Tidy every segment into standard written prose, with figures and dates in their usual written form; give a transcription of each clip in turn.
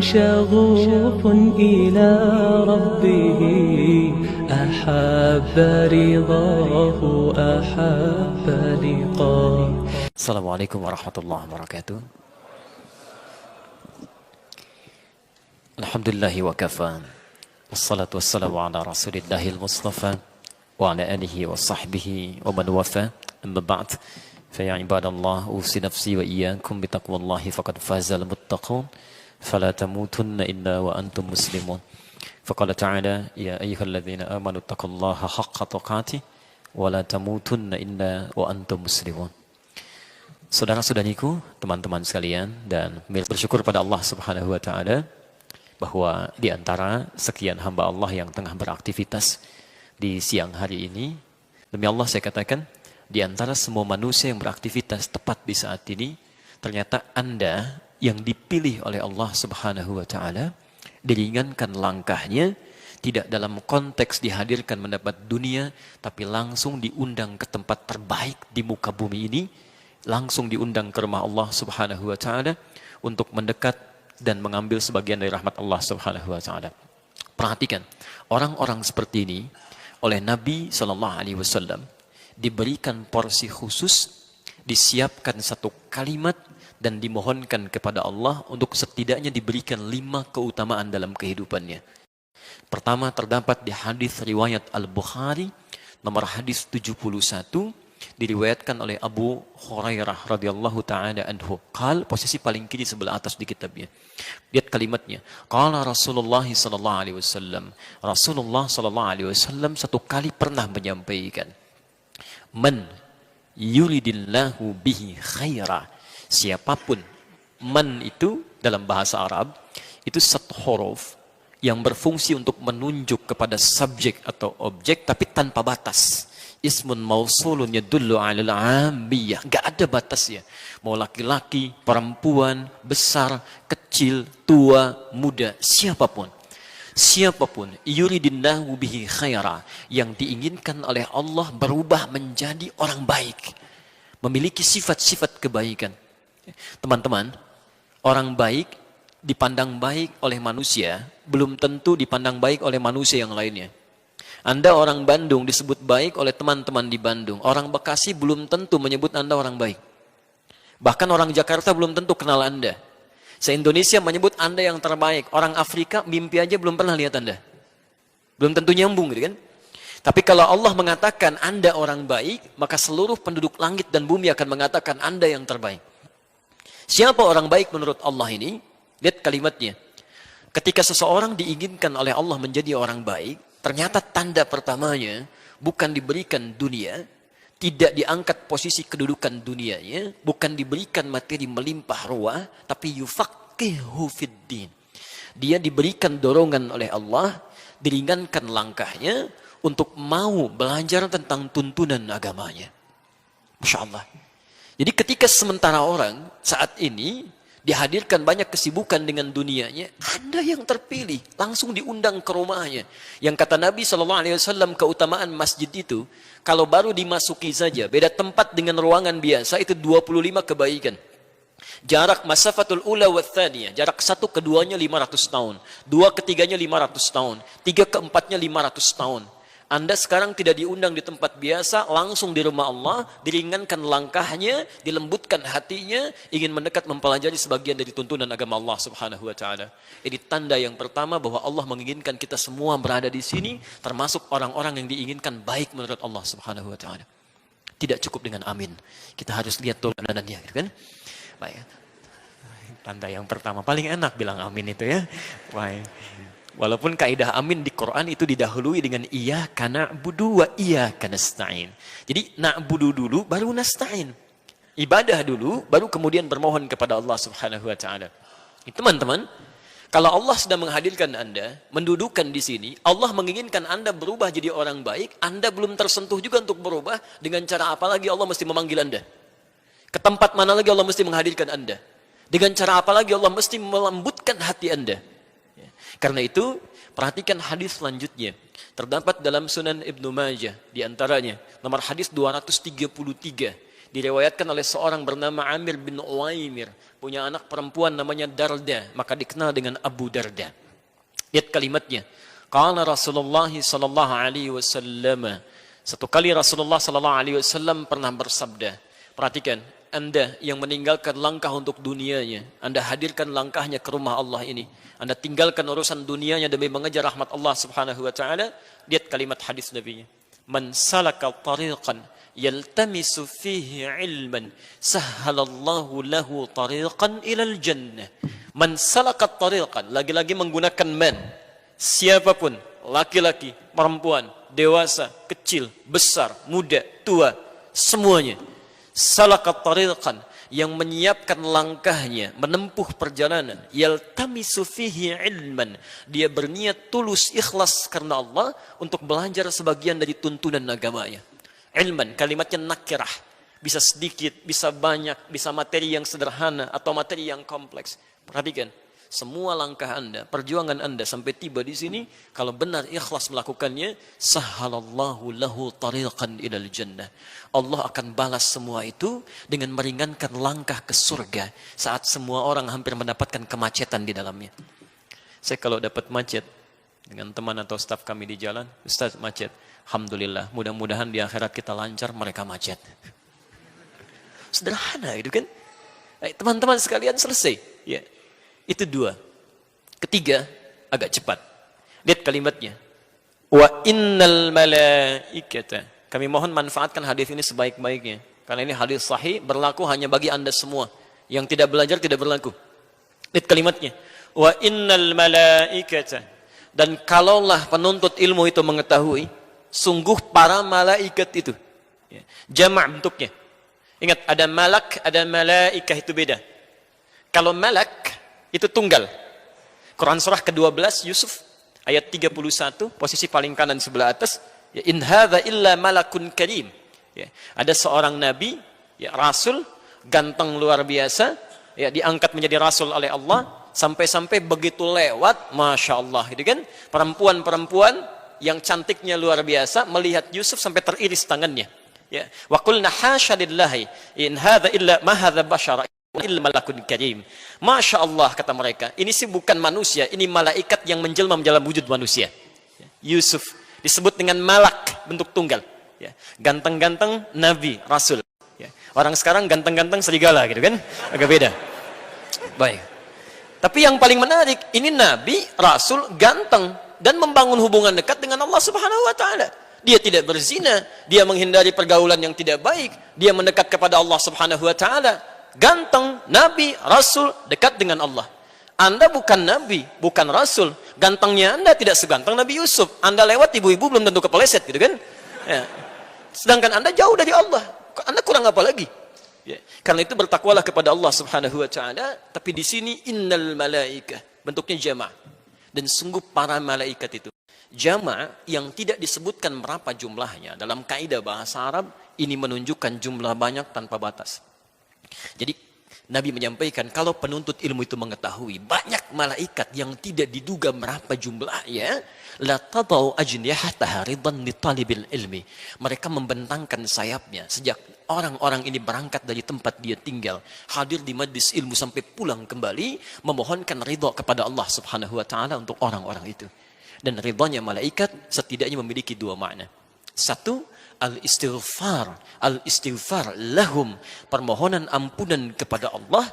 شغوف إلى ربه أحب رضاه أحب لقاه. Assalamualaikum warahmatullahi wabarakatuh. Alhamdulillahi wa kafa. Wassalatu wassalamu ala rasulillahil mustafa wa ala alihi wa sahbihi wa man wafa. Amma ba'd. Fa ya ibadallah, usi nafsi wa iyyakum bi taqwallahi faqad fazal muttaqun. Fala tamutunna illa wa antum muslimun. Faqala ta'ala ya ayyuhalladzina amanu taqullaha haqqa tuqatih wa la tamutunna illa wa antum muslimun. Saudara-saudariku, teman-teman sekalian, dan bersyukur pada Allah Subhanahu wa taala bahwa di antara sekian hamba Allah yang tengah beraktivitas di siang hari ini, demi Allah saya katakan, di antara semua manusia yang beraktivitas tepat di saat ini, ternyata Anda yang dipilih oleh Allah Subhanahu wa taala, diringankan langkahnya, tidak dalam konteks dihadirkan mendapat dunia, tapi langsung diundang ke tempat terbaik di muka bumi ini, langsung diundang ke rumah Allah Subhanahu wa taala untuk mendekat dan mengambil sebagian dari rahmat Allah Subhanahu wa taala. Perhatikan, orang-orang seperti ini oleh Nabi sallallahu alaihi wasallam diberikan porsi khusus, disiapkan satu kalimat dan dimohonkan kepada Allah untuk setidaknya diberikan 5 keutamaan dalam kehidupannya. Pertama, terdapat di hadis riwayat Al-Bukhari nomor hadis 71, diriwayatkan oleh Abu Hurairah radhiyallahu taala anhu. Qal, posisi paling kiri sebelah atas di kitabnya. Lihat kalimatnya. Qala Rasulullah sallallahu alaihi wasallam. Rasulullah sallallahu alaihi wasallam satu kali pernah menyampaikan, man yuridillahu bihi khaira. Siapapun, man itu dalam bahasa Arab itu satu huruf yang berfungsi untuk menunjuk kepada subjek atau objek tapi tanpa batas. Ismun mausulun yadullu 'alal 'ammiyah, enggak ada batasnya. Mau laki-laki, perempuan, besar, kecil, tua, muda, siapapun. Siapapun yuridillahu bihi khaira, yang diinginkan oleh Allah berubah menjadi orang baik, memiliki sifat-sifat kebaikan. Teman-teman, orang baik dipandang baik oleh manusia belum tentu dipandang baik oleh manusia yang lainnya. Anda orang Bandung disebut baik oleh teman-teman di Bandung. Orang Bekasi belum tentu menyebut Anda orang baik. Bahkan orang Jakarta belum tentu kenal Anda. Se-Indonesia menyebut Anda yang terbaik. Orang Afrika mimpi aja belum pernah lihat Anda. Belum tentu nyambung gitu kan. Tapi kalau Allah mengatakan Anda orang baik, maka seluruh penduduk langit dan bumi akan mengatakan Anda yang terbaik. Siapa orang baik menurut Allah ini? Lihat kalimatnya. Ketika seseorang diinginkan oleh Allah menjadi orang baik, ternyata tanda pertamanya bukan diberikan dunia, tidak diangkat posisi kedudukan dunianya, bukan diberikan materi melimpah ruah, tapi yufaqihu fiddin. Dia diberikan dorongan oleh Allah, diringankan langkahnya untuk mau belajar tentang tuntunan agamanya. Masya Allah. Jadi ketika sementara orang saat ini dihadirkan banyak kesibukan dengan dunianya, Anda yang terpilih langsung diundang ke rumahnya. Yang kata Nabi SAW, keutamaan masjid itu kalau baru dimasuki saja, beda tempat dengan ruangan biasa, itu 25 kebaikan. Jarak masafatul ula wa thaniyah, jarak satu keduanya 500 tahun, dua ketiganya 500 tahun, tiga keempatnya 500 tahun. Anda sekarang tidak diundang di tempat biasa, langsung di rumah Allah, diringankan langkahnya, dilembutkan hatinya, ingin mendekat mempelajari sebagian dari tuntunan agama Allah Subhanahu wa taala. Ini tanda yang pertama bahwa Allah menginginkan kita semua berada di sini, termasuk orang-orang yang diinginkan baik menurut Allah Subhanahu wa taala. Tidak cukup dengan amin. Kita harus lihat tulanannya, gitu kan? Baik. Tanda yang pertama paling enak bilang amin itu ya. Baik. Walaupun kaidah amin di Quran itu didahului dengan iyyaka na'budu wa iyyaka nasta'in. Jadi na'budu dulu baru nasta'in. Ibadah dulu baru kemudian bermohon kepada Allah Subhanahu wa taala. Teman-teman, kalau Allah sedang menghadirkan Anda, mendudukan di sini, Allah menginginkan Anda berubah jadi orang baik, Anda belum tersentuh juga untuk berubah, dengan cara apa lagi Allah mesti memanggil Anda? Ke tempat mana lagi Allah mesti menghadirkan Anda? Dengan cara apa lagi Allah mesti melembutkan hati Anda? Karena itu, perhatikan hadis selanjutnya. Terdapat dalam Sunan Ibnu Majah, di antaranya nomor hadis 233. Diriwayatkan oleh seorang bernama Amir bin Uwaimir, punya anak perempuan namanya Darda, maka dikenal dengan Abu Darda. Lihat kalimatnya. Qala Rasulullah sallallahu alaihi wasallam. Satu kali Rasulullah sallallahu alaihi wasallam pernah bersabda. Perhatikan, Anda yang meninggalkan langkah untuk dunianya, Anda hadirkan langkahnya ke rumah Allah ini. Anda tinggalkan urusan dunianya demi mengejar rahmat Allah Subhanahu wa taala. Lihat kalimat hadis Nabi-nya. Man salaka tariqan yaltamisu fihi ilman sahhalallahu lahu tariqan ilal jannah. Man salaka tariqan, lagi-lagi menggunakan man. Siapapun, laki-laki, perempuan, dewasa, kecil, besar, muda, tua, semuanya. Salaka tariqan, yang menyiapkan langkahnya, menempuh perjalanan, yaltamisu fihi ilman, dia berniat tulus ikhlas karena Allah untuk belajar sebagian dari tuntunan agamanya. Ilman, kalimatnya nakirah, bisa sedikit, bisa banyak, bisa materi yang sederhana atau materi yang kompleks. Perhatikan, semua langkah Anda, perjuangan Anda sampai tiba di sini, kalau benar ikhlas melakukannya, sahhalallahu lahu tariqan ilal jannah. Allah akan balas semua itu dengan meringankan langkah ke surga saat semua orang hampir mendapatkan kemacetan di dalamnya. Saya kalau dapat macet dengan teman atau staf kami di jalan, Ustaz macet, alhamdulillah, mudah-mudahan di akhirat kita lancar, mereka macet. Sederhana itu kan. Teman-teman sekalian, selesai. Ya. Itu dua. Ketiga, agak cepat. Lihat kalimatnya. Wa innal malaikata. Kami mohon manfaatkan hadis ini sebaik-baiknya. Karena ini hadis sahih, berlaku hanya bagi Anda semua. Yang tidak belajar tidak berlaku. Lihat kalimatnya. Wa innal malaikata. Dan kalaulah penuntut ilmu itu mengetahui, sungguh para malaikat itu. Jamak bentuknya. Ingat, ada malak, ada malaikah, itu beda. Kalau malak, itu tunggal. Quran surah ke-12 Yusuf ayat 31, posisi paling kanan sebelah atas. Ya, in hadza illa malakun karim. Ya, ada seorang nabi, ya, rasul, ganteng luar biasa, ya, diangkat menjadi rasul oleh Allah, sampai-sampai begitu lewat, masya Allah, gitu kan? Perempuan-perempuan yang cantiknya luar biasa melihat Yusuf sampai teriris tangannya. Ya, wa qulna hasya lillahi in hadza illa ma hadza bashara illa malakun karim. Masya Allah, kata mereka, ini sih bukan manusia, ini malaikat yang menjelma dalam wujud manusia. Yusuf disebut dengan malak, bentuk tunggal. Ya. Ganteng-ganteng nabi, rasul. Ya. Orang sekarang ganteng-ganteng serigala, gitu kan? Agak beda. Baik. Tapi yang paling menarik, ini nabi, rasul, ganteng, dan membangun hubungan dekat dengan Allah Subhanahu wa taala. Dia tidak berzina, dia menghindari pergaulan yang tidak baik, dia mendekat kepada Allah Subhanahu wa taala. Ganteng, nabi, rasul, dekat dengan Allah. Anda bukan nabi, bukan rasul. Gantengnya Anda tidak seganteng Nabi Yusuf. Anda lewat ibu-ibu belum tentu kepeleset, gitu kan? Ya. Sedangkan Anda jauh dari Allah. Anda kurang apa lagi? Ya. Karena itu bertakwalah kepada Allah Subhanahu wa taala. Tapi di sini innal malaikah, bentuknya jama'. Dan sungguh para malaikat itu. Jama' yang tidak disebutkan berapa jumlahnya dalam kaidah bahasa Arab, ini menunjukkan jumlah banyak tanpa batas. Jadi Nabi menyampaikan, kalau penuntut ilmu itu mengetahui banyak malaikat yang tidak diduga berapa jumlahnya, la tadau ajnihataha ridan li talibil ilmi. Mereka membentangkan sayapnya sejak orang-orang ini berangkat dari tempat dia tinggal, hadir di majlis ilmu sampai pulang kembali, memohonkan ridha kepada Allah Subhanahu wa taala untuk orang-orang itu. Dan ridhanya malaikat setidaknya memiliki dua makna. Satu, al-istighfar lahum, permohonan ampunan kepada Allah,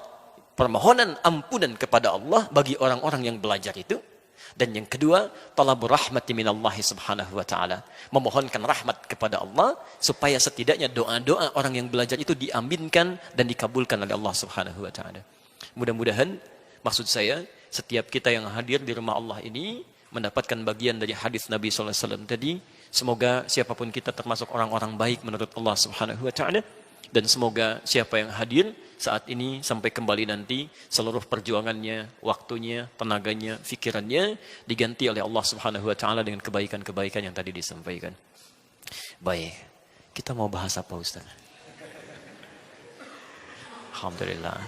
permohonan ampunan kepada Allah bagi orang-orang yang belajar itu. Dan yang kedua, talabur rahmati minallahi subhanahu wa ta'ala, memohonkan rahmat kepada Allah supaya setidaknya doa-doa orang yang belajar itu diaminkan dan dikabulkan oleh Allah Subhanahu wa ta'ala. Mudah-mudahan, maksud saya, setiap kita yang hadir di rumah Allah ini mendapatkan bagian dari hadis Nabi SAW tadi. Semoga siapapun kita termasuk orang-orang baik menurut Allah Subhanahu wa taala, dan semoga siapa yang hadir saat ini sampai kembali nanti, seluruh perjuangannya, waktunya, tenaganya, fikirannya diganti oleh Allah Subhanahu wa taala dengan kebaikan-kebaikan yang tadi disampaikan. Baik, kita mau bahas apa, Ustaz? Alhamdulillah.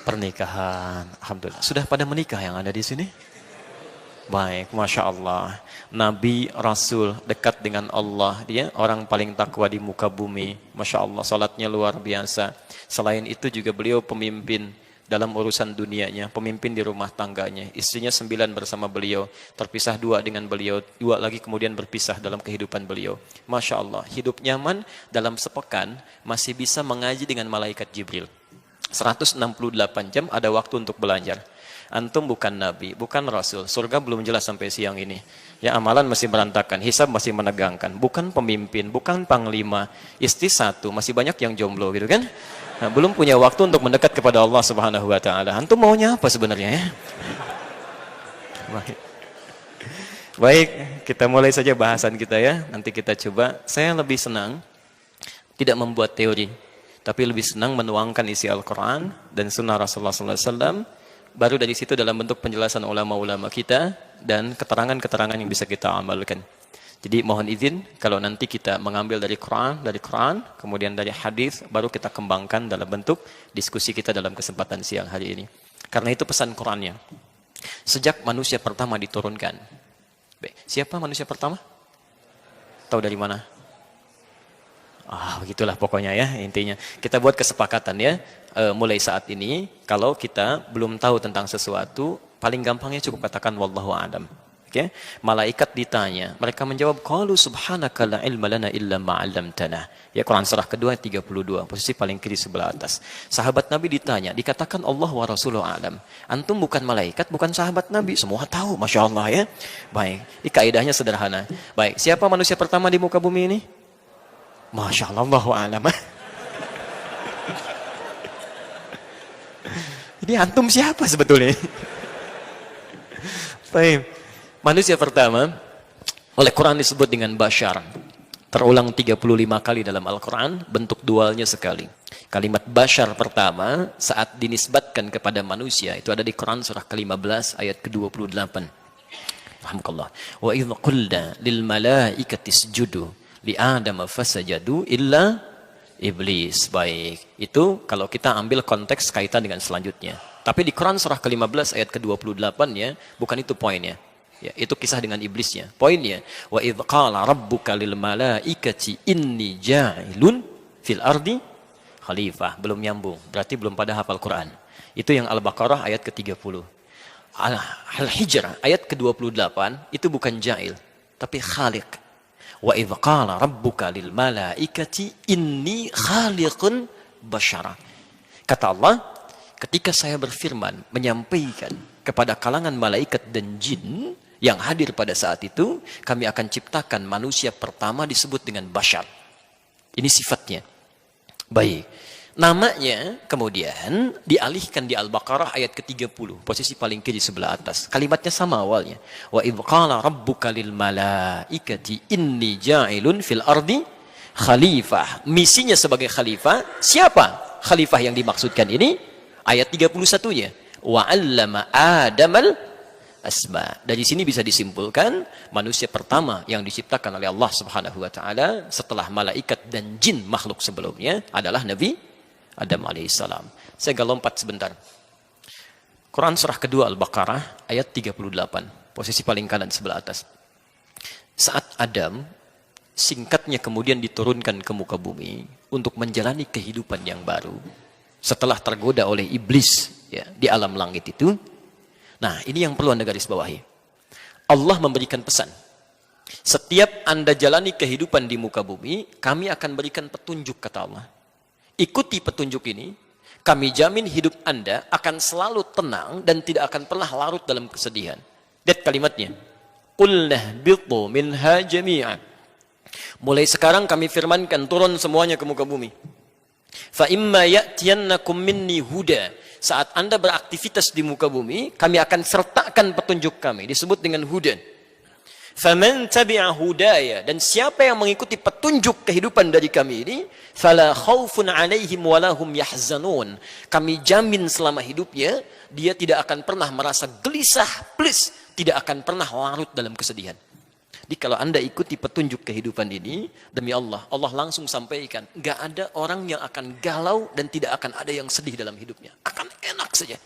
Pernikahan, alhamdulillah. Sudah pada menikah yang ada di sini? Baik, Masya Allah. Nabi, Rasul, dekat dengan Allah. Dia orang paling takwa di muka bumi. Masya Allah, salatnya luar biasa. Selain itu juga beliau pemimpin dalam urusan dunianya. Pemimpin di rumah tangganya. Istrinya 9 bersama beliau. Terpisah 2 dengan beliau. 2 lagi kemudian berpisah dalam kehidupan beliau. Masya Allah, hidup nyaman dalam sepekan masih bisa mengaji dengan malaikat Jibril. 168 jam ada waktu untuk belajar. Antum bukan nabi, bukan rasul. Surga belum jelas sampai siang ini. Ya, amalan masih berantakan, hisab masih menegangkan. Bukan pemimpin, bukan panglima. Istri 1, masih banyak yang jomblo gitu kan. Nah, belum punya waktu untuk mendekat kepada Allah Subhanahu wa taala. Antum maunya apa sebenarnya ya? Baik. Baik, kita mulai saja bahasan kita ya. Nanti kita coba. Saya lebih senang tidak membuat teori, tapi lebih senang menuangkan isi Al-Qur'an dan sunnah Rasulullah SAW. Baru dari situ dalam bentuk penjelasan ulama-ulama kita dan keterangan-keterangan yang bisa kita amalkan. Jadi mohon izin kalau nanti kita mengambil dari Quran, kemudian dari hadis, baru kita kembangkan dalam bentuk diskusi kita dalam kesempatan siang hari ini. Karena itu pesan Qurannya. Sejak manusia pertama diturunkan. Siapa manusia pertama? Tahu dari mana? Begitulah pokoknya ya intinya. Kita buat kesepakatan ya. Mulai saat ini kalau kita belum tahu tentang sesuatu, paling gampangnya cukup katakan wallahu a'lam. Oke? Malaikat ditanya, mereka menjawab qalu subhanaka la ilma lana illa ma 'allamtana. Ya, Quran surah kedua 32, posisi paling kiri sebelah atas. Sahabat Nabi ditanya, dikatakan Allah wa rasuluhu a'lam. Antum bukan malaikat, bukan sahabat Nabi, semua tahu, Masya Allah ya. Baik, ini kaidahnya sederhana. Baik, siapa manusia pertama di muka bumi ini? Masya Allah, wallahu a'lam. Ini antum siapa sebetulnya? Baik. Manusia pertama oleh Quran disebut dengan Bashar. Terulang 35 kali dalam Al-Quran, bentuk dualnya sekali. Kalimat Bashar pertama saat dinisbatkan kepada manusia itu ada di Quran surah ke-15 ayat ke-28. Alhamdulillah. Wa idh qulna lil malaikati isjudu li Adam fasajadu illa iblis. Baik, itu kalau kita ambil konteks kaitan dengan selanjutnya. Tapi di Quran surah ke-15 ayat ke-28 ya, bukan itu poinnya. Ya, itu kisah dengan iblisnya. Poinnya, wa idz qala rabbuka lil malaikati inni ja'ilun fil ardi khalifah. Belum nyambung, berarti belum pada hafal Quran. Itu yang Al-Baqarah ayat ke-30. Al-Hijr ayat ke-28 itu bukan ja'il, tapi khaliq. Wa idz qala rabbuka lil malaikati inni khaliqun basyara. Kata Allah, ketika saya berfirman menyampaikan kepada kalangan malaikat dan jin yang hadir pada saat itu, kami akan ciptakan manusia pertama disebut dengan basyar. Ini sifatnya. Baik. Namanya kemudian dialihkan di Al-Baqarah ayat ke-30, posisi paling kiri sebelah atas. Kalimatnya sama awalnya. Wa idz qala rabbuka lil malaikati inni ja'ilun fil ardi khalifah. Misinya sebagai khalifah, siapa khalifah yang dimaksudkan ini? Ayat 31-nya. Wa 'allama Adamal asma. Dari sini bisa disimpulkan manusia pertama yang diciptakan oleh Allah Subhanahu wa taala setelah malaikat dan jin makhluk sebelumnya adalah Nabi Adam alaihissalam. Saya agak lompat sebentar. Quran surah kedua Al-Baqarah ayat 38, posisi paling kanan sebelah atas. Saat Adam singkatnya kemudian diturunkan ke muka bumi untuk menjalani kehidupan yang baru setelah tergoda oleh iblis ya, di alam langit itu. Nah, ini yang perlu Anda garis bawahi. Allah memberikan pesan. Setiap Anda jalani kehidupan di muka bumi, kami akan berikan petunjuk, kata Allah. Ikuti petunjuk ini, kami jamin hidup Anda akan selalu tenang dan tidak akan pernah larut dalam kesedihan. Lihat kalimatnya. Qulna bitu minha jami'an. Mulai sekarang kami firmankan turun semuanya ke muka bumi. Fa imma ya'tiyannakum minni huda. Saat Anda beraktivitas di muka bumi, kami akan sertakan petunjuk kami. Disebut dengan huda. Faman tabi'a hudaya, dan siapa yang mengikuti petunjuk kehidupan dari kami ini, fala khaufun 'alaihim wala hum yahzanun. Kami jamin selama hidupnya dia tidak akan pernah merasa gelisah, plus tidak akan pernah larut dalam kesedihan. Jadi kalau Anda ikuti petunjuk kehidupan ini, demi Allah, Allah langsung sampaikan, enggak ada orang yang akan galau dan tidak akan ada yang sedih dalam hidupnya. Akan enak saja.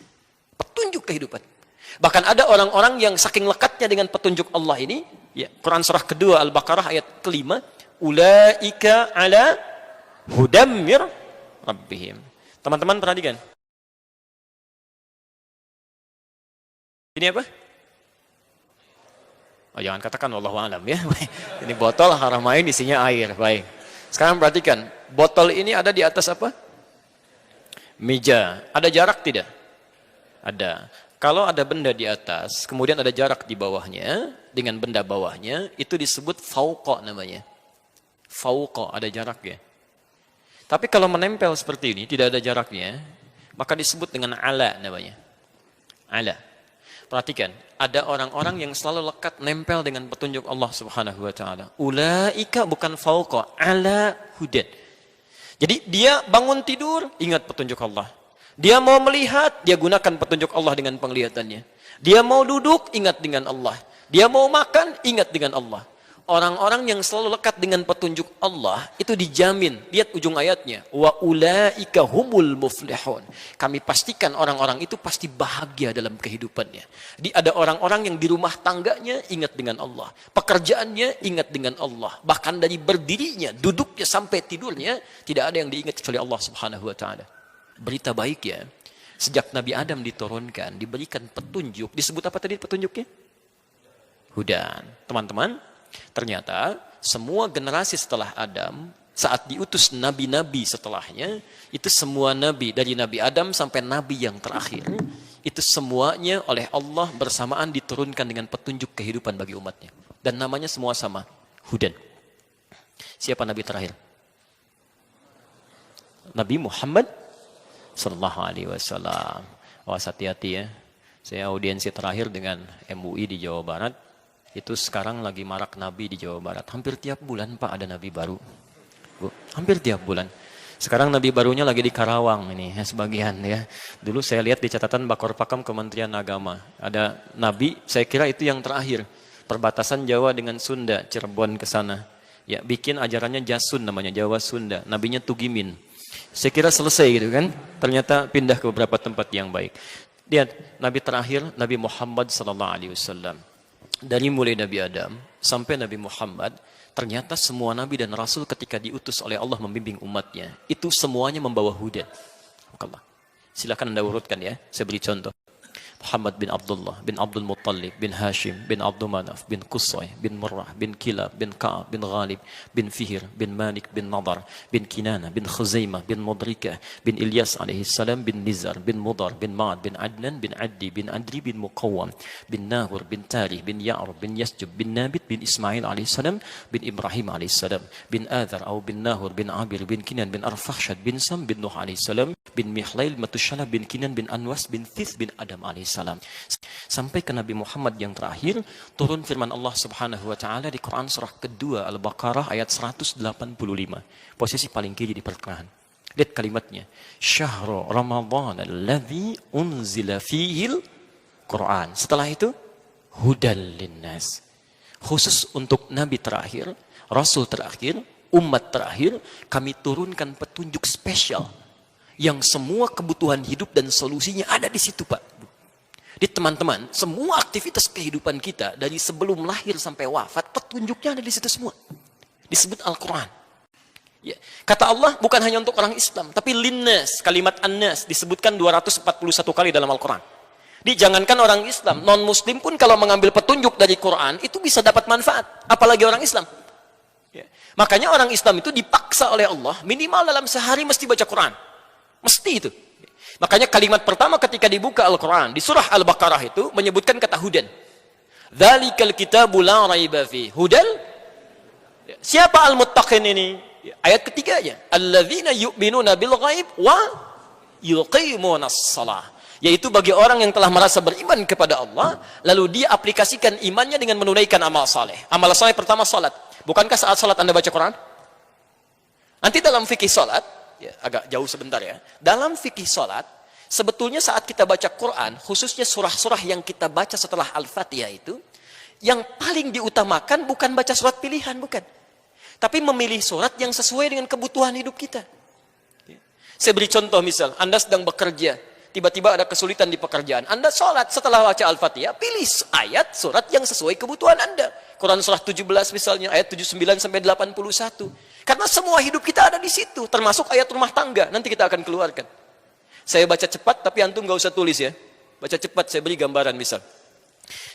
Petunjuk kehidupan. Bahkan ada orang-orang yang saking lekatnya dengan petunjuk Allah ini, ya, Quran surah kedua Al-Baqarah ayat kelima, ulaika ala hudamir rabbihim. Teman-teman perhatikan. Ini apa? Oh, jangan katakan wallahu alam ya. Ini botol haramain isinya air. Baik. Sekarang perhatikan, botol ini ada di atas apa? Meja. Ada jarak tidak? Ada. Kalau ada benda di atas, kemudian ada jarak di bawahnya, dengan benda bawahnya, itu disebut fauqa namanya. Fauqa, ada jaraknya. Tapi kalau menempel seperti ini, tidak ada jaraknya, maka disebut dengan ala namanya. Ala. Perhatikan, ada orang-orang yang selalu lekat nempel dengan petunjuk Allah Subhanahu wa taala. Ulaika bukan fauqa, ala hudan. Jadi dia bangun tidur, ingat petunjuk Allah. Dia mau melihat, dia gunakan petunjuk Allah dengan penglihatannya. Dia mau duduk, ingat dengan Allah. Dia mau makan, ingat dengan Allah. Orang-orang yang selalu lekat dengan petunjuk Allah, itu dijamin. Lihat ujung ayatnya. Wa ulaika humul muflihun. Kami pastikan orang-orang itu pasti bahagia dalam kehidupannya. Ada orang-orang yang di rumah tangganya ingat dengan Allah. Pekerjaannya ingat dengan Allah. Bahkan dari berdirinya, duduknya sampai tidurnya, tidak ada yang diingat kecuali Allah Subhanahu wa taala. Berita baik ya, sejak Nabi Adam diturunkan, diberikan petunjuk, disebut apa tadi petunjuknya? Hudan. Teman-teman, ternyata semua generasi setelah Adam, saat diutus nabi-nabi setelahnya, itu semua nabi, dari Nabi Adam sampai nabi yang terakhir, itu semuanya oleh Allah bersamaan diturunkan dengan petunjuk kehidupan bagi umatnya. Dan namanya semua sama, Hudan. Siapa nabi terakhir? Nabi Muhammad Sallallahu Alaihi Wasallam. Wah, hati-hati ya. Saya audiensi terakhir dengan MUI di Jawa Barat. Itu sekarang lagi marak nabi di Jawa Barat. Hampir tiap bulan Pak ada nabi baru. Bu, hampir tiap bulan. Sekarang nabi barunya lagi di Karawang ini ya, sebagian ya. Dulu saya lihat di catatan Bakor Pakam Kementerian Agama. Ada nabi, saya kira itu yang terakhir. Perbatasan Jawa dengan Sunda, Cirebon ke sana. Ya, bikin ajarannya Jasun namanya, Jawa Sunda. Nabinya Tugimin. Saya kira selesai gitu kan. Ternyata pindah ke beberapa tempat yang baik. Lihat, nabi terakhir Nabi Muhammad sallallahu alaihi wasallam. Dari mulai Nabi Adam sampai Nabi Muhammad, ternyata semua nabi dan rasul ketika diutus oleh Allah membimbing umatnya, itu semuanya membawa hudan. Silakan Anda urutkan ya. Saya beri contoh. Muhammad bin Abdullah, bin Abdul Muttalib, bin Hashim, bin Abdul Manaf, bin Qusay, bin Murrah, bin Kilab, bin Ka'ab, bin Ghalib, bin Fihir, bin Malik, bin Nadar, bin Kinana, bin Khuzaimah, bin Mudrikah, bin Ilyas alaihi salam, bin Nizar, bin Mudar, bin Ma'ad, bin Adnan, bin Addi, bin Adri, bin Muqawwam, bin Nahur, bin Tarih, bin Ya'rub, bin Yasjub, bin Nabit, bin Ismail alaihi salam, bin Ibrahim alaihi salam, bin Adhar, atau bin Nahur, bin Abir, bin Kinan, bin Arfakhshad, bin Sam, bin Nuh alaihi salam, bin Mihlail, Matushala, bin Kinan, bin Anwas, bin Thith, bin Adam alaihi salam. Sampai ke Nabi Muhammad yang terakhir, turun firman Allah Subhanahu wa taala di Quran surah kedua Al-Baqarah ayat 185. Posisi paling kiri di pertengahan. Lihat kalimatnya. Syahrul Ramadan alladzi unzila fihil Quran. Setelah itu hudal linnas. Khusus untuk nabi terakhir, rasul terakhir, umat terakhir, kami turunkan petunjuk spesial yang semua kebutuhan hidup dan solusinya ada di situ, Pak. Jadi teman-teman, semua aktivitas kehidupan kita dari sebelum lahir sampai wafat, petunjuknya ada di situ semua. Disebut Al-Quran. Ya. Kata Allah bukan hanya untuk orang Islam, tapi linnas, kalimat annas disebutkan 241 kali dalam Al-Quran. Jadi jangankan orang Islam, non-Muslim pun kalau mengambil petunjuk dari Quran, itu bisa dapat manfaat. Apalagi orang Islam. Ya. Makanya orang Islam itu dipaksa oleh Allah, minimal dalam sehari mesti baca Quran. Mesti itu. Makanya kalimat pertama ketika dibuka Al-Quran di surah Al-Baqarah itu menyebutkan kata hudan. Dzalikal kitabu la raiba fi hudal. Siapa al-muttaqin ini? Ayat ketiganya, alladzina yu'minuna bil ghaib wa yuqimunas shalah. Yaitu bagi orang yang telah merasa beriman kepada Allah, lalu dia aplikasikan imannya dengan menunaikan amal saleh. Amal saleh pertama salat. Bukankah saat salat Anda baca Quran? Nanti dalam fikih salat, ya, agak jauh sebentar ya. Dalam fikih salat, sebetulnya saat kita baca Quran, khususnya surah-surah yang kita baca setelah Al-Fatihah itu, yang paling diutamakan bukan baca surat pilihan, bukan. Tapi memilih surat yang sesuai dengan kebutuhan hidup kita. Saya beri contoh misal, Anda sedang bekerja, Tiba-tiba ada kesulitan di pekerjaan. Anda sholat setelah baca Al-Fatihah, pilih ayat surat yang sesuai kebutuhan Anda. Quran surah 17 misalnya, ayat 79 sampai 81. Karena semua hidup kita ada di situ, termasuk ayat rumah tangga. Nanti kita akan keluarkan. Saya baca cepat, tapi antum nggak usah tulis ya. Baca cepat, saya beri gambaran misal.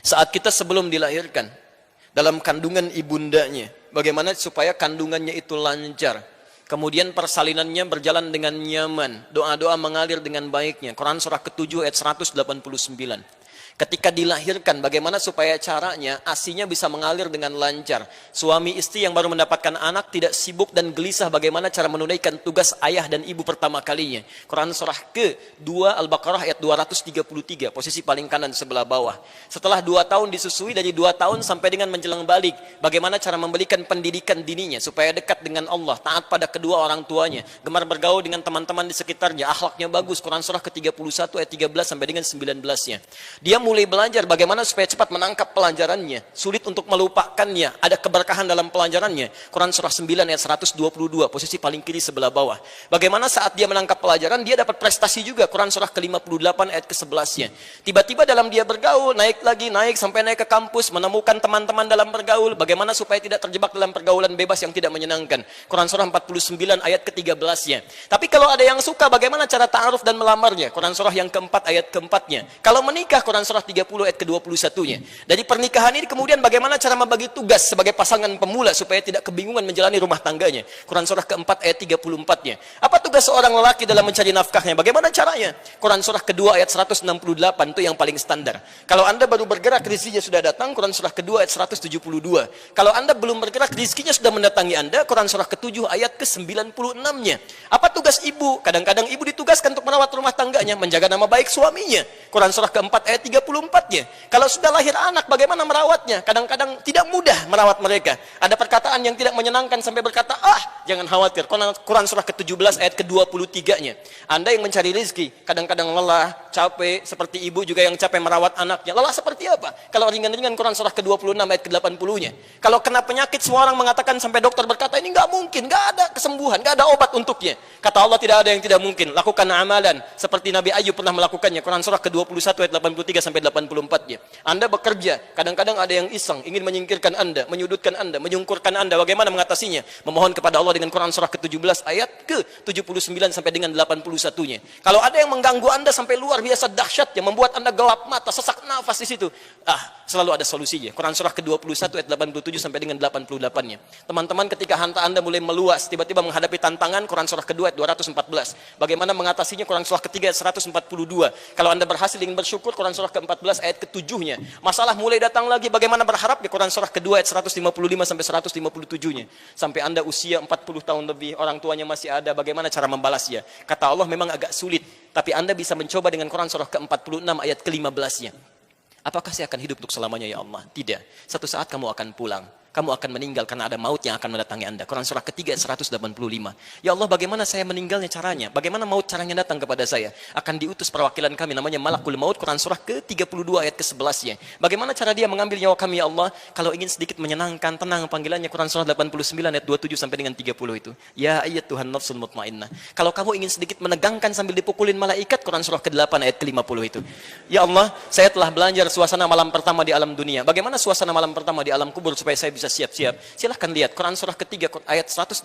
Saat kita sebelum dilahirkan, dalam kandungan ibundanya, bagaimana supaya kandungannya itu lancar. Kemudian persalinannya berjalan dengan nyaman. Doa-doa mengalir dengan baiknya. Quran surah ke-7 ayat 189. Ketika dilahirkan, bagaimana supaya caranya ASI-nya bisa mengalir dengan lancar. Suami istri yang baru mendapatkan anak tidak sibuk dan gelisah bagaimana cara menunaikan tugas ayah dan ibu pertama kalinya. Quran surah ke-2 Al-Baqarah ayat 233, posisi paling kanan sebelah bawah. Setelah 2 tahun disusui, dari 2 tahun sampai dengan menjelang balik, bagaimana cara memberikan pendidikan dininya supaya dekat dengan Allah, taat pada kedua orang tuanya, gemar bergaul dengan teman-teman di sekitarnya, akhlaknya bagus. Quran surah ke-31 ayat 13 sampai dengan 19-nya. Dia mulai belajar bagaimana supaya cepat menangkap pelajarannya, sulit untuk melupakannya, ada keberkahan dalam pelajarannya. Quran surah 9 ayat 122, posisi paling kiri sebelah bawah. Bagaimana saat dia menangkap pelajaran, dia dapat prestasi juga. Quran surah ke-58 ayat ke-11-nya. Tiba-tiba dalam dia bergaul, naik lagi, naik sampai naik ke kampus, menemukan teman-teman dalam bergaul, bagaimana supaya tidak terjebak dalam pergaulan bebas yang tidak menyenangkan. Quran surah 49 ayat ke-13-nya. Tapi kalau ada yang suka, bagaimana cara ta'aruf dan melamarnya? Quran surah yang keempat ayat keempatnya. Kalau menikah, Quran surah 30 ayat ke-21-nya. Dari pernikahan ini kemudian bagaimana cara membagi tugas sebagai pasangan pemula supaya tidak kebingungan menjalani rumah tangganya. Quran surah keempat ayat 34-nya. Apa tugas seorang lelaki dalam mencari nafkahnya? Bagaimana caranya? Quran surah kedua ayat 168 itu yang paling standar. Kalau Anda baru bergerak, rezekinya sudah datang. Quran surah kedua ayat 172. Kalau Anda belum bergerak, rezekinya sudah mendatangi Anda. Quran surah ke-7 ayat ke-96-nya. Apa tugas ibu? Kadang-kadang ibu ditugaskan untuk merawat rumah tangganya, menjaga nama baik suaminya. Quran surah keempat ayat 34-nya. Kalau sudah lahir anak, bagaimana merawatnya? Kadang-kadang tidak mudah merawat mereka. Ada perkataan yang tidak menyenangkan sampai berkata, jangan khawatir. Quran surah ke-17 ayat ke-23-nya. Anda yang mencari rezeki, kadang-kadang lelah, capek, seperti ibu juga yang capek merawat anaknya. Lelah seperti apa? Kalau ringan-ringan, Quran surah ke-26 ayat ke-80-nya. Kalau kena penyakit, semua orang mengatakan sampai dokter berkata, ini nggak mungkin, nggak ada kesembuhan, nggak ada obat untuknya. Kata Allah, tidak ada yang tidak mungkin. Lakukan amalan seperti Nabi Ayub pernah melakukannya. Quran surah ke-21 ayat 83 sampai 84-nya. Anda bekerja, kadang-kadang ada yang iseng, ingin menyingkirkan Anda, menyudutkan Anda, menyungkurkan Anda. Bagaimana mengatasinya? Memohon kepada Allah dengan Quran surah ke-17 ayat ke-79 sampai dengan 81-nya. Kalau ada yang mengganggu Anda sampai luar biasa dahsyatnya, membuat Anda gelap mata, sesak nafas di situ, selalu ada solusinya. Quran surah ke-21 ayat 87 sampai dengan 88-nya. Teman-teman, ketika harta Anda mulai meluas, tiba-tiba menghadapi tantangan, Quran surah kedua ayat 214. Bagaimana mengatasinya? Quran surah ketiga ayat 142. Kalau Anda berhasil ingin bersyukur, Quran surah ke-14 ayat ke-7-nya. Masalah mulai datang lagi, bagaimana berharap? Di Quran surah kedua ayat 155 sampai 157-nya. Sampai Anda usia 40 tahun lebih, orang tuanya masih ada, bagaimana cara membalasnya? Kata Allah, memang agak sulit, tapi Anda bisa mencoba dengan Quran surah ke-46 ayat ke-15-nya. Apakah saya akan hidup untuk selamanya ya Allah? Tidak. Satu saat kamu akan pulang. Kamu akan meninggal karena ada maut yang akan mendatangi Anda. Quran surah ketiga 185. Ya Allah, bagaimana saya meninggalnya caranya? Bagaimana maut caranya datang kepada saya? Akan diutus perwakilan kami namanya Malakul Maut. Quran surah ke-32 ayat ke-11-nya. Bagaimana cara dia mengambil nyawa kami ya Allah? Kalau ingin sedikit menyenangkan, tenang panggilannya. Quran surah 89 ayat 27 sampai dengan 30 itu. Ya ayat Tuhan nafsul mutmainnah. Kalau kamu ingin sedikit menegangkan sambil dipukulin malaikat, Quran surah ke-8 ayat ke-50 itu. Ya Allah, saya telah belajar suasana malam pertama di alam dunia. Bagaimana suasana malam pertama di alam kubur supaya saya bisa siap-siap? Silahkan lihat Quran surah ketiga ayat 169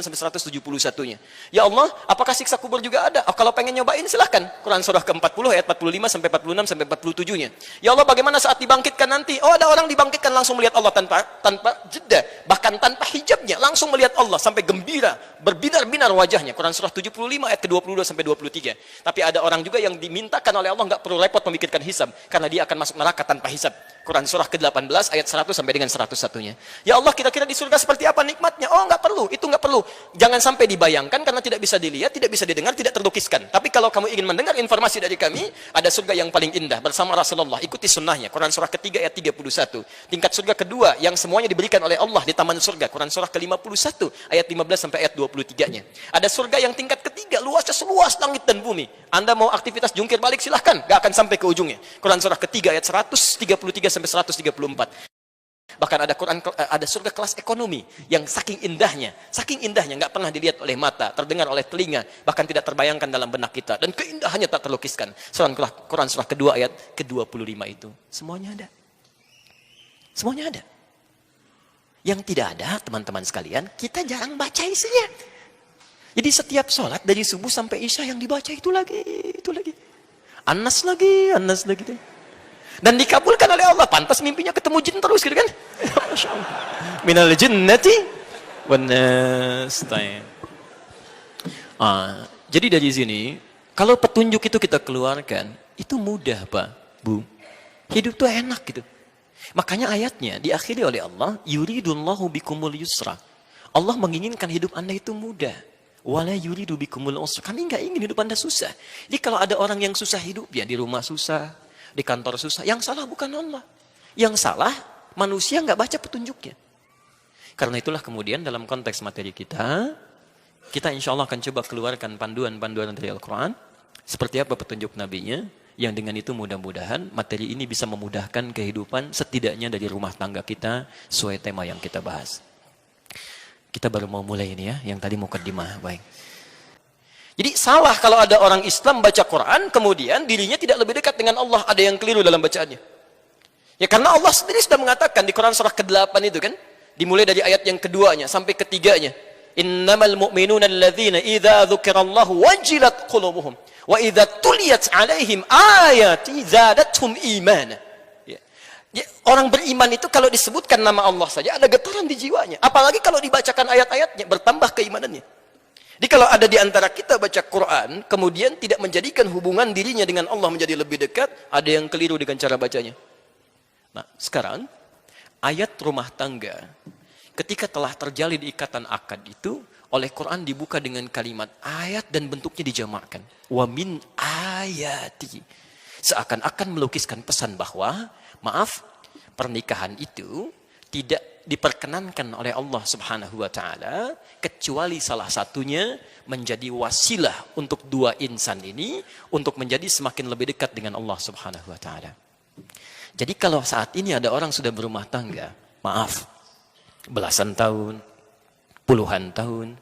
sampai 171-nya. Ya Allah, apakah siksa kubur juga ada? Kalau pengen nyobain silahkan. Quran surah ke-40 ayat 45 sampai 46 sampai 47-nya. Ya Allah, bagaimana saat dibangkitkan nanti? Ada orang dibangkitkan langsung melihat Allah tanpa jeda, bahkan tanpa hijabnya, langsung melihat Allah sampai gembira, berbinar-binar wajahnya. Quran surah 75 ayat ke-22 sampai 23. Tapi ada orang juga yang dimintakan oleh Allah nggak perlu repot memikirkan hisab karena dia akan masuk neraka tanpa hisab. Quran surah ke-18 ayat 100 sampai dengan 101-nya. Ya Allah, kira-kira di surga seperti apa nikmatnya? Nggak perlu, itu nggak perlu. Jangan sampai dibayangkan karena tidak bisa dilihat, tidak bisa didengar, tidak terlukiskan. Tapi kalau kamu ingin mendengar informasi dari kami, ada surga yang paling indah bersama Rasulullah. Ikuti sunnahnya. Quran surah ketiga ayat 31. Tingkat surga kedua yang semuanya diberikan oleh Allah di taman surga. Quran surah ke-51 ayat 15 sampai ayat 23-nya. Ada surga yang tingkat ketiga, luasnya seluas langit dan bumi. Anda mau aktivitas jungkir balik silahkan, nggak akan sampai ke ujungnya. Quran surah ketiga ayat 133 sampai 134. Bahkan ada surga kelas ekonomi yang saking indahnya nggak pernah dilihat oleh mata, terdengar oleh telinga, bahkan tidak terbayangkan dalam benak kita, dan keindahannya tak terlukiskan. Quran surah kedua ayat ke-25 itu semuanya ada. Semuanya ada. Yang tidak ada, teman-teman sekalian, kita jarang baca isinya. Jadi setiap sholat dari subuh sampai isya yang dibaca itu lagi. Anas lagi. Dan dikabulkan oleh Allah. Pantas mimpinya ketemu jin terus gitu kan. Masya Allah. Minal jinnati wan nas. Jadi dari sini, kalau petunjuk itu kita keluarkan, itu mudah Pak, Bu. Hidup tuh enak gitu. Makanya ayatnya diakhiri oleh Allah, yuridullahu bikumul yusra. Allah menginginkan hidup Anda itu mudah. Wala yuridu bikumul usra. Kami nggak ingin hidup Anda susah. Jadi kalau ada orang yang susah hidup, ya di rumah susah, di kantor susah, yang salah bukan Allah. Yang salah manusia nggak baca petunjuknya. Karena itulah kemudian dalam konteks materi kita insya Allah akan coba keluarkan panduan-panduan dari Al-Quran. Seperti apa petunjuk nabinya, yang dengan itu mudah-mudahan materi ini bisa memudahkan kehidupan setidaknya dari rumah tangga kita sesuai tema yang kita bahas. Kita baru mau mulai ini ya, yang tadi mukaddimah. Baik. Jadi salah kalau ada orang Islam baca Quran, kemudian dirinya tidak lebih dekat dengan Allah. Ada yang keliru dalam bacaannya. Ya karena Allah sendiri sudah mengatakan di Quran surah ke-8 itu kan, dimulai dari ayat yang keduanya sampai ketiganya. Innamal mu'minuna alladzina idza dzukirallahu wajilat qulubuhum wa idza tuliyat alaihim ayati zadatuhum imana. Ya, orang beriman itu kalau disebutkan nama Allah saja ada getaran di jiwanya. Apalagi kalau dibacakan ayat-ayatnya, bertambah keimanannya. Jadi kalau ada di antara kita baca Quran, kemudian tidak menjadikan hubungan dirinya dengan Allah menjadi lebih dekat, ada yang keliru dengan cara bacanya. Nah, sekarang ayat rumah tangga, ketika telah terjalin ikatan akad itu, oleh Quran dibuka dengan kalimat ayat dan bentuknya dijamakkan. Wa min ayati. Seakan-akan melukiskan pesan bahwa maaf, pernikahan itu tidak diperkenankan oleh Allah Subhanahu wa taala kecuali salah satunya menjadi wasilah untuk dua insan ini untuk menjadi semakin lebih dekat dengan Allah Subhanahu wa taala. Jadi kalau saat ini ada orang sudah berumah tangga, maaf, belasan tahun, puluhan tahun,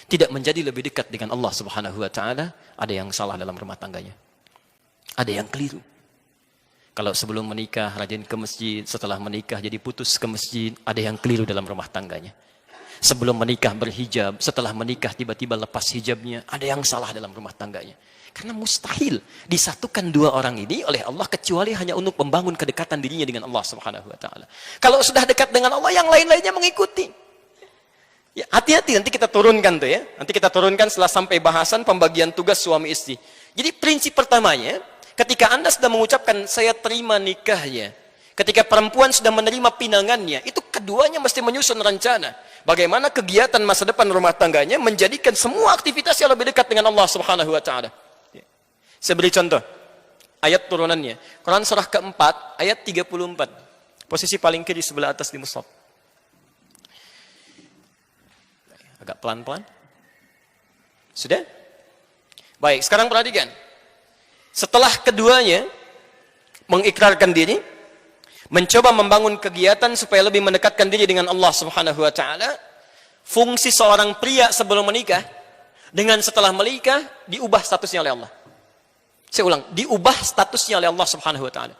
tidak menjadi lebih dekat dengan Allah Subhanahu wa taala, ada yang salah dalam rumah tangganya. Ada yang keliru. Kalau sebelum menikah rajin ke masjid, setelah menikah jadi putus ke masjid, ada yang keliru dalam rumah tangganya. Sebelum menikah berhijab, setelah menikah tiba-tiba lepas hijabnya, ada yang salah dalam rumah tangganya. Karena mustahil disatukan dua orang ini oleh Allah kecuali hanya untuk membangun kedekatan dirinya dengan Allah Subhanahu wa taala. Kalau sudah dekat dengan Allah, yang lain-lainnya mengikuti. Ya, hati-hati nanti kita turunkan tuh ya. Nanti kita turunkan setelah sampai bahasan pembagian tugas suami istri. Jadi prinsip pertamanya, ketika Anda sudah mengucapkan saya terima nikahnya, ketika perempuan sudah menerima pinangannya, itu keduanya mesti menyusun rencana. Bagaimana kegiatan masa depan rumah tangganya menjadikan semua aktivitas yang lebih dekat dengan Allah Subhanahu wa taala. Saya beri contoh. Ayat turunannya. Quran surah keempat, ayat 34. Posisi paling kiri sebelah atas di mushaf. Agak pelan-pelan. Sudah? Baik, sekarang perhatikan. Setelah keduanya mengikrarkan diri, mencoba membangun kegiatan supaya lebih mendekatkan diri dengan Allah Subhanahu wa taala, fungsi seorang pria sebelum menikah dengan setelah menikah diubah statusnya oleh Allah. Saya ulang, diubah statusnya oleh Allah Subhanahu wa taala.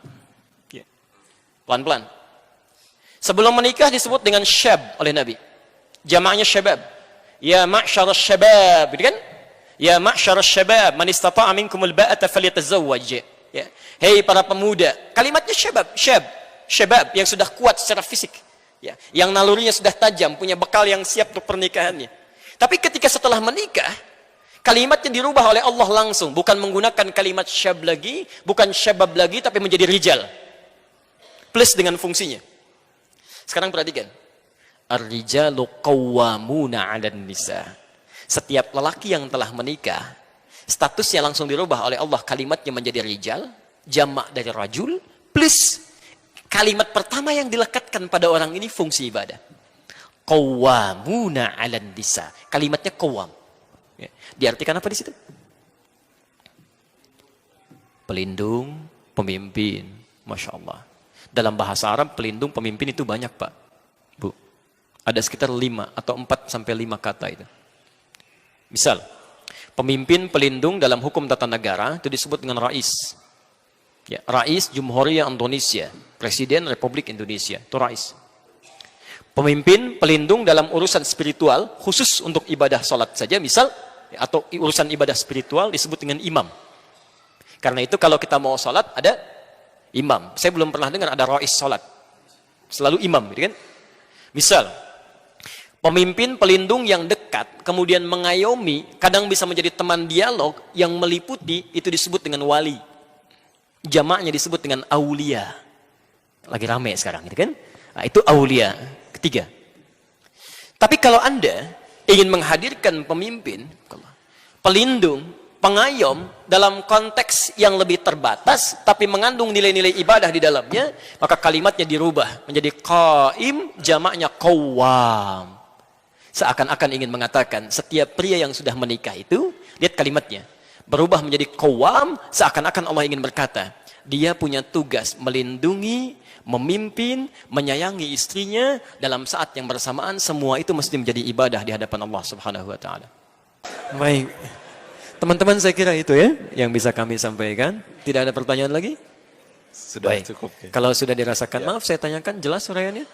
Ya. Pelan-pelan. Sebelum menikah disebut dengan syab oleh Nabi. Jamaknya syabab. Ya ma'syarasy syabab, gitu kan? Ya ma'syarasy syabab, man istata'a minkumul ba'ata falyatazawwaj. Ya. Hei para pemuda, kalimatnya syabab yang sudah kuat secara fisik. Ya. Yang nalurinya sudah tajam, punya bekal yang siap untuk pernikahannya. Tapi ketika setelah menikah, kalimatnya dirubah oleh Allah langsung, bukan menggunakan kalimat syab lagi, bukan syabab lagi, tapi menjadi rijal. Plus dengan fungsinya. Sekarang perhatikan. Ar-rijalu qawwamuna 'alan nisa. Setiap lelaki yang telah menikah, statusnya langsung dirubah oleh Allah, kalimatnya menjadi rijal, jamak dari rajul, plus kalimat pertama yang dilekatkan pada orang ini fungsi ibadah. Qawwamuna 'alan nisa. Kalimatnya qawwam. Ya. Diartikan apa di situ? Pelindung, pemimpin. Masya Allah. Dalam bahasa Arab, pelindung, pemimpin itu banyak, Pak. Bu. Ada sekitar 5 atau 4 sampai 5 kata itu. Misal, pemimpin pelindung dalam hukum tata negara itu disebut dengan rais. Ya, Rais Jumhuriyah Indonesia, Presiden Republik Indonesia, itu rais. Pemimpin pelindung dalam urusan spiritual, khusus untuk ibadah sholat saja, misal, atau urusan ibadah spiritual disebut dengan imam. Karena itu kalau kita mau sholat, ada imam. Saya belum pernah dengar ada rais sholat. Selalu imam, gitu kan? Misal, pemimpin pelindung yang dekat, kemudian mengayomi, kadang bisa menjadi teman dialog yang meliputi, itu disebut dengan wali. Jamaknya disebut dengan aulia. Lagi rame sekarang, gitu kan? Nah, itu aulia. Ketiga. Tapi kalau Anda ingin menghadirkan pemimpin, pelindung, pengayom dalam konteks yang lebih terbatas tapi mengandung nilai-nilai ibadah di dalamnya, maka kalimatnya dirubah menjadi qaim, jamaknya qawwam. Seakan-akan ingin mengatakan setiap pria yang sudah menikah itu, lihat kalimatnya, berubah menjadi qawwam, seakan-akan Allah ingin berkata, dia punya tugas melindungi, memimpin, menyayangi istrinya dalam saat yang bersamaan. Semua itu mesti menjadi ibadah di hadapan Allah Subhanahu wa taala. Baik. Teman-teman, saya kira itu ya yang bisa kami sampaikan. Tidak ada pertanyaan lagi? Sudah baik. cukup. Ya. Kalau sudah dirasakan, maaf saya tanyakan, jelas uraiannya?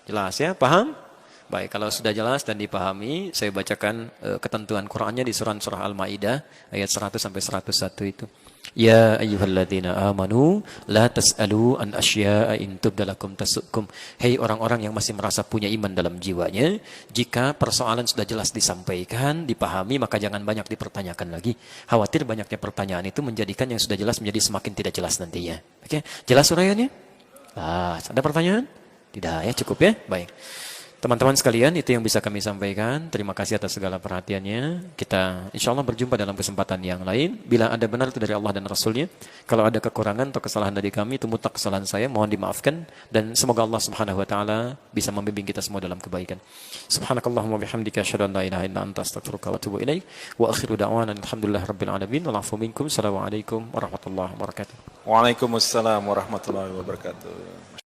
Jelas ya, paham? Baik, kalau sudah jelas dan dipahami, saya bacakan ketentuan Qur'annya di surah Al-Maidah ayat 100 sampai 101 itu. Ya ayyuhalladzina amanu la tas'alu an asya'a in tubdalakum tasukum. Hei orang-orang yang masih merasa punya iman dalam jiwanya, jika persoalan sudah jelas disampaikan, dipahami, maka jangan banyak dipertanyakan lagi. Khawatir banyaknya pertanyaan itu menjadikan yang sudah jelas menjadi semakin tidak jelas nantinya. Oke, jelas uraiannya? Ada pertanyaan? Tidak ya, cukup ya? Baik. Teman-teman sekalian, itu yang bisa kami sampaikan. Terima kasih atas segala perhatiannya. Kita insya Allah berjumpa dalam kesempatan yang lain. Bila ada benar itu dari Allah dan Rasulnya. Kalau ada kekurangan atau kesalahan dari kami, itu mutlak kesalahan saya, mohon dimaafkan. Dan semoga Allah Subhanahu wa taala bisa membimbing kita semua dalam kebaikan. Subhanakallahumma bihamdika asyhadu an la ilaha illa anta astaghfiruka wa atubu ilaik. Wa akhiru da'wana alhamdulillahirabbil alamin. Wal afu minkum. Assalamualaikum warahmatullahi wabarakatuh. Waalaikumsalam warahmatullahi wabarakatuh.